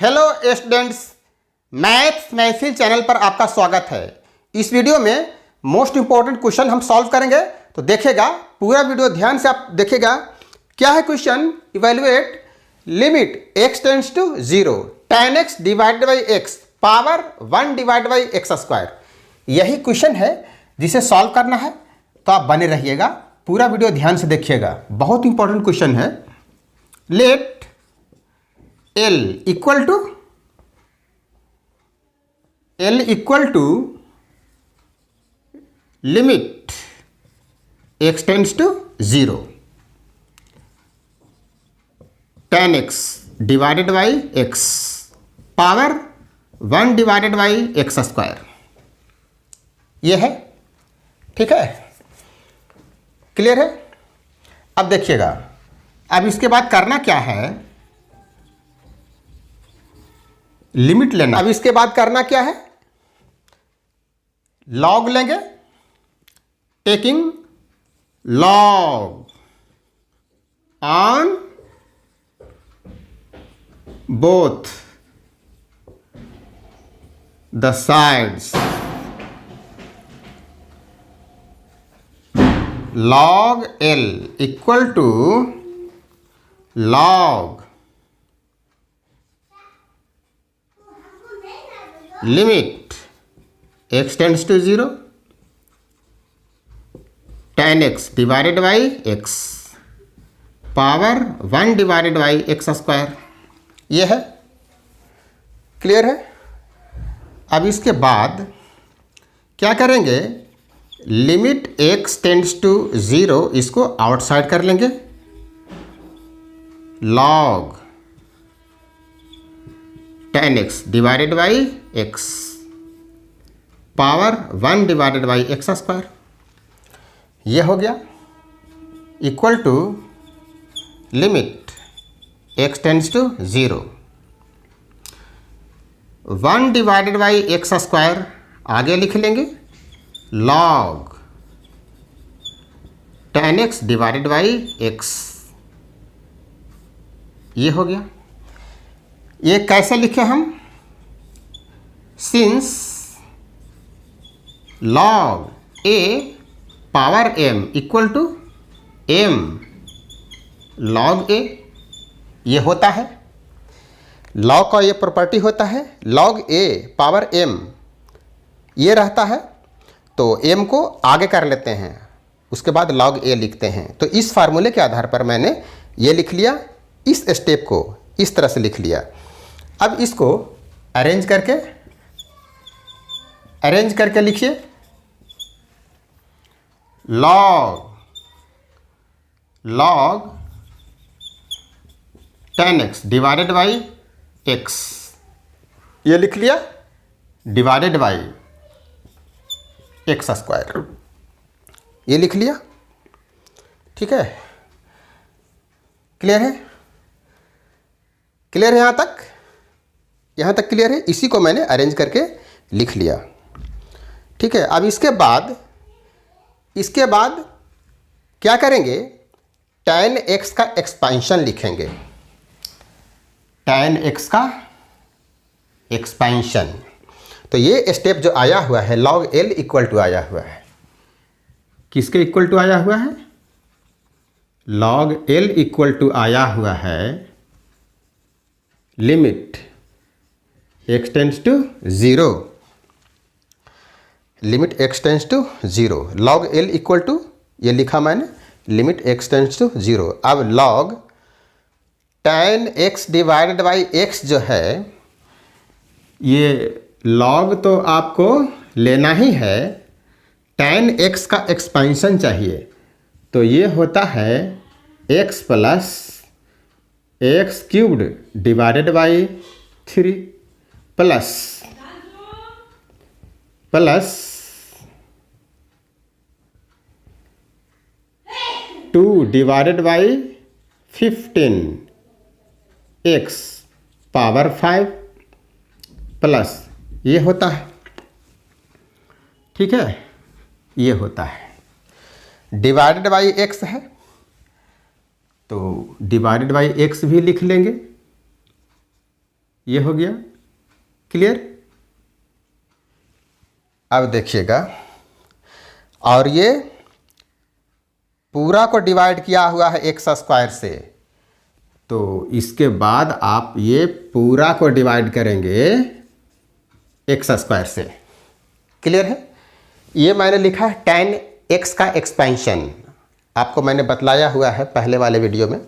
Hello students, maths महफिल channel पर आपका स्वागत है। इस वीडियो में मोस्ट इंपॉर्टेंट क्वेश्चन हम सॉल्व करेंगे, तो देखिएगा पूरा वीडियो ध्यान से आप देखिएगा। क्या है question? Evaluate limit x tends to 0 tan x divided by x power 1 divide by X square. यही क्वेश्चन है जिसे सॉल्व करना है, तो आप बने रहिएगा, पूरा वीडियो ध्यान से देखिएगा। बहुत इंपॉर्टेंट क्वेश्चन है। Let L equal to limit x tends to 0 tan x divided by x power 1 divided by X square. ये है, ठीक है, क्लियर है। अब देखिएगा, अब इसके बाद करना क्या है, लिमिट लेना। अब इसके बाद करना क्या है, लॉग लेंगे, taking log on both the sides. Log L equal to log limit x tends to 0 tan x divided by x power 1 divided by X square. ये है, क्लियर है। अब इसके बाद क्या करेंगे, लिमिट x टेंड्स टू 0 इसको आउटसाइड कर लेंगे। Log tan x divided by x power 1 divided by X square. ये हो गया, equal to limit x tends to 0 1 divided by X square, आगे लिख लेंगे log tan x divided by x। ये हो गया। ये कैसे लिखे हम, since log a power m equal to m log a। ये होता है, लॉग का ये प्रॉपर्टी होता है, लॉग a पावर m ये रहता है, तो m को आगे कर लेते हैं, उसके बाद log a लिखते हैं। तो इस फार्मूले के आधार पर मैंने ये लिख लिया, इस स्टेप को इस तरह से लिख लिया। अब इसको अरेंज करके लिखिए, log tan x divided by x, ये लिख लिया, डिवाइडेड बाई एक्स स्क्वायर, ये लिख लिया, ठीक है। क्लियर है? क्लियर है यहाँ तक क्लियर है। इसी को मैंने अरेंज करके लिख लिया, ठीक है। अब इसके बाद क्या करेंगे, tan x का एक्सपेंशन लिखेंगे, tan x का एक्सपेंशन। तो ये स्टेप जो आया हुआ है, log L इक्वल टू आया हुआ है, किसके इक्वल टू आया हुआ है, log L इक्वल टू आया हुआ है limit x tends to 0, limit x tends to 0, log L equal to, ये लिखा मैंने, लिमिट x टेंड्स टू 0। अब log tan x divided by x जो है, ये log तो आपको लेना ही है, tan x का एक्सपेंशन चाहिए, तो ये होता है x plus x cubed divided by 3 plus 2 divided by 15 x power 5 plus, ये होता है, ठीक है, ये होता है, डिवाइडेड बाई x है, तो डिवाइडेड बाई x भी लिख लेंगे, ये हो गया। क्लियर? अब देखिएगा, और ये पूरा को डिवाइड किया हुआ है एक्स स्क्वायर से, तो इसके बाद आप ये पूरा को डिवाइड करेंगे एक्स स्क्वायर से। क्लियर है? ये मैंने लिखा है tan x का एक्सपेंशन, आपको मैंने बतलाया हुआ है पहले वाले वीडियो में,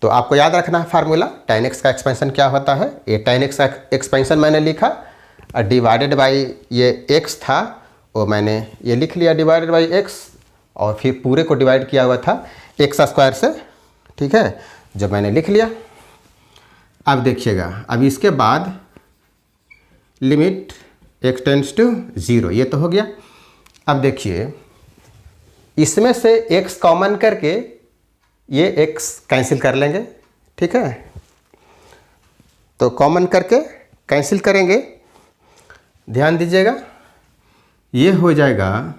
तो आपको याद रखना है फार्मूला। tan x का एक्सपेंशन क्या होता है, ये tan x का एक्सपेंशन मैंने लिखा, और डिवाइडेड बाई ये x था वो मैंने ये लिख लिया डिवाइडेड बाई x, और फिर पूरे को डिवाइड किया हुआ था एक्स स्क्वायर से। ठीक है, जब मैंने लिख लिया, अब देखिएगा, अब इसके बाद लिमिट x टेंड्स टू 0, ये तो हो गया। अब देखिए, इसमें से x कॉमन करके ये x कैंसिल कर लेंगे। ठीक है, तो कॉमन करके कैंसिल करेंगे, ध्यान दीजिएगा, ये हो जाएगा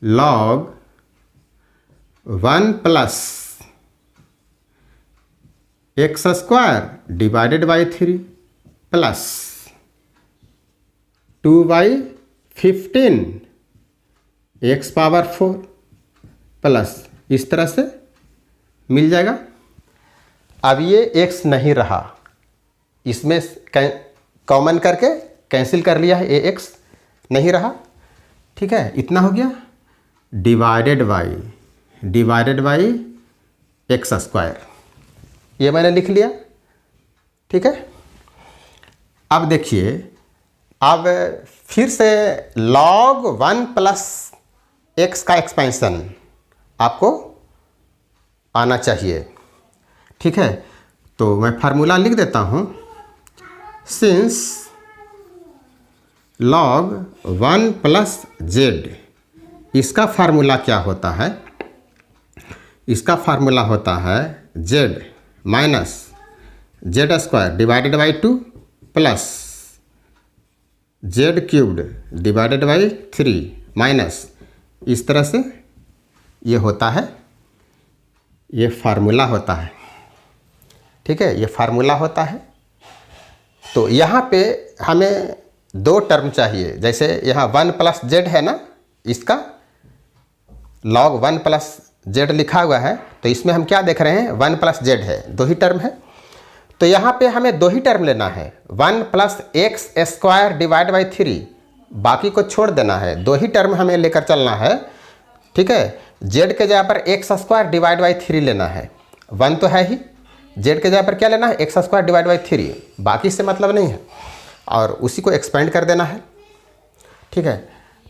log 1 plus x square divided by 3 plus 2/15 x power 4 plus, इस तरह से मिल जाएगा। अब ये x नहीं रहा, इसमें कॉमन करके कैंसिल कर लिया है, ये x नहीं रहा। ठीक है, इतना हो गया डिवाइडेड बाई एक्स स्क्वायर, ये मैंने लिख लिया। ठीक है, अब देखिए, अब फिर से log 1 प्लस एक्स का एक्सपेंशन आपको आना चाहिए। ठीक है, तो मैं फार्मूला लिख देता हूँ, सिंस log 1 प्लस जेड, इसका फार्मूला क्या होता है, इसका फार्मूला होता है Z minus Z square divided by 2 plus Z cubed divided by 3 minus, इस तरह से ये होता है, ये फार्मूला होता है। ठीक है, ये फार्मूला होता है। तो यहाँ पे हमें दो टर्म चाहिए, जैसे यहाँ 1 प्लस जेड है ना, इसका log 1 प्लस जेड लिखा हुआ है, तो इसमें हम क्या देख रहे हैं, 1 प्लस जेड है, दो ही टर्म है। तो यहाँ पे हमें दो ही टर्म लेना है, 1 plus x square divide by 3, बाकी को छोड़ देना है, दो ही टर्म हमें लेकर चलना है। ठीक है, जेड के जगह पर एक्स स्क्वायर डिवाइड बाई 3 लेना है, 1 तो है ही, जेड के जगह पर क्या लेना है, एक्स स्क्वायर डिवाइड बाई 3, बाकी से मतलब नहीं है, और उसी को एक्सपेंड कर देना है। ठीक है,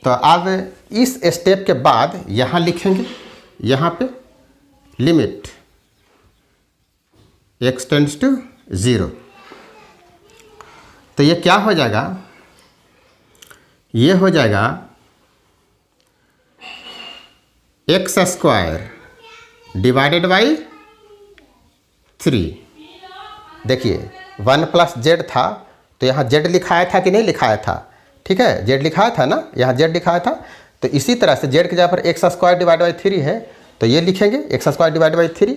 तो अब इस स्टेप के बाद यहाँ लिखेंगे, यहाँ पे लिमिट x टेंड्स टू 0, तो ये क्या हो जाएगा, ये हो जाएगा एक्स स्क्वायर डिवाइडेड बाई 3। देखिए 1 प्लस जेड था, तो यहाँ जेड लिखाया था कि नहीं लिखाया था, ठीक है, जेड लिखाया था ना, यहाँ जेड लिखाया था, तो इसी तरह से जेड के जगह पर एक्स स्क्वायर डिवाइड बाई 3 है, तो ये लिखेंगे एक्स स्क्वायर डिवाइड बाई 3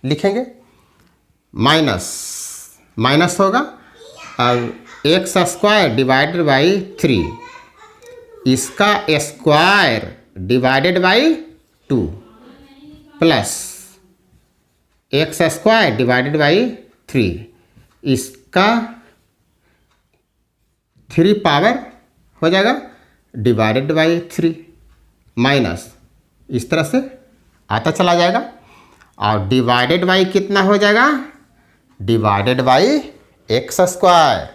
लिखेंगे, माइनस होगा, अब एक्स स्क्वायर डिवाइडेड बाई 3, इसका square divided by 2 plus x square divided by 3, इसका 3 पावर हो जाएगा डिवाइडेड बाई 3 माइनस, इस तरह से आता चला जाएगा, और डिवाइडेड बाई कितना हो जाएगा, डिवाइडेड बाई एक्स स्क्वायर,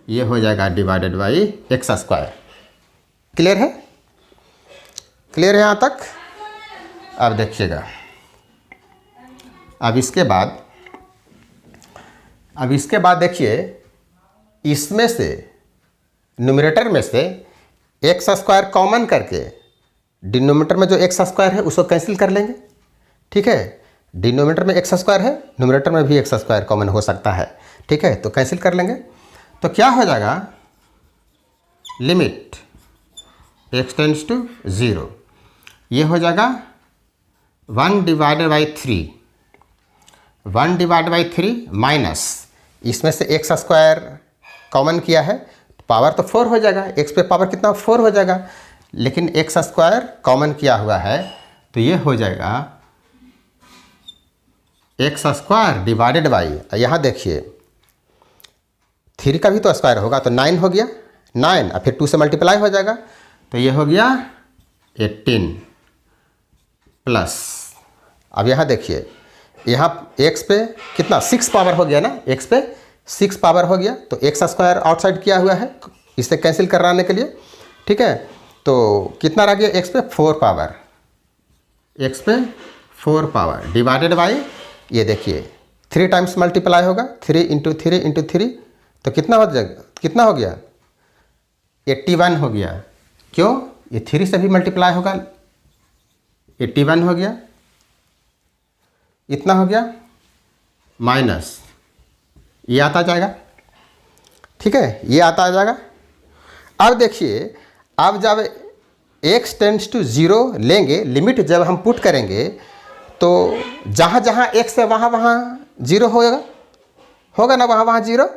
ये हो जाएगा divided by X square. Clear है? क्लियर है यहाँ तक? अब देखिएगा, अब इसके बाद देखिए, इसमें से न्यूमरेटर में से एक्स स्क्वायर कॉमन करके डिनोमिनेटर में जो एक्स स्क्वायर है उसको कैंसिल कर लेंगे। ठीक है, डिनोमिनेटर में एक्स स्क्वायर है, न्यूमरेटर में भी एक्स स्क्वायर कॉमन हो सकता है। ठीक है, तो कैंसिल कर लेंगे, तो क्या हो जाएगा, लिमिट x टेंड्स टू 0, ये हो जाएगा 1 डिवाइडेड बाई 3 माइनस, इसमें से एक्स स्क्वायर कॉमन किया है, पावर तो 4 हो जाएगा, एक्स पे पावर कितना 4 हो जाएगा, लेकिन एक्स स्क्वायर कॉमन किया हुआ है तो ये हो जाएगा एक्स स्क्वायर डिवाइडेड बाई, यहाँ देखिए 3 का भी तो स्क्वायर होगा तो 9 हो गया, 9 और फिर 2 से मल्टीप्लाई हो जाएगा तो ये हो गया 18 प्लस, अब यहाँ देखिए यहाँ x पे कितना 6 पावर हो गया ना, x पे 6 पावर हो गया तो एक्स स्क्वायर आउटसाइड किया हुआ है इसे कैंसिल कराने के लिए, ठीक है। तो कितना रह गया x पे 4 पावर, x पे 4 पावर डिवाइडेड बाई, ये देखिए 3 टाइम्स मल्टीप्लाई होगा, 3 इंटू 3 इंटू 3 तो कितना हो जाएगा, कितना हो गया 81 हो गया, क्यों, ये 3 से भी मल्टीप्लाई होगा, 81 हो गया, इतना हो गया माइनस ये आता जाएगा, ठीक है, ये आता जाएगा। अब देखिए अब जब x टेंड्स टू 0 लेंगे, लिमिट जब हम पुट करेंगे तो जहाँ जहाँ x है वहाँ वहाँ 0 होगा ना, वहाँ 0,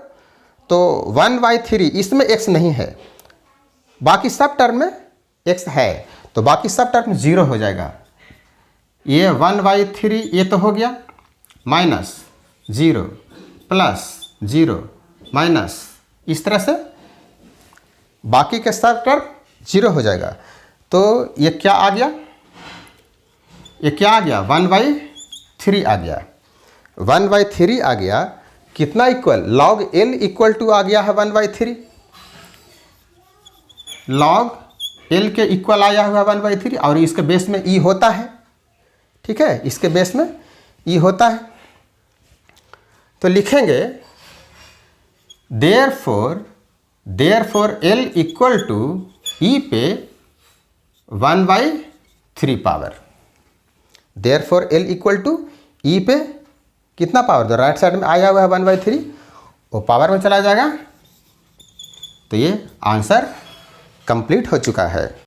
तो 1/3 इसमें x नहीं है, बाकी सब टर्म में x है तो बाकी सब टर्म 0 हो जाएगा। ये 1/3 ये तो हो गया, माइनस 0 प्लस 0 माइनस, इस तरह से बाकी के सब टर्म 0 हो जाएगा। तो ये क्या आ गया, ये क्या आ गया 1/3 आ गया, 1/3 आ गया, कितना equal log L equal to आ गया है 1/3, log L के इक्वल आया हुआ 1/3 और इसके बेस में E होता है, ठीक है, इसके बेस में E होता है तो लिखेंगे therefore L equal to E पे 1/3 power, therefore L equal to E पे कितना पावर, जो राइट साइड में आया हुआ है 1/3 वो पावर में चला जाएगा, तो ये आंसर कंप्लीट हो चुका है।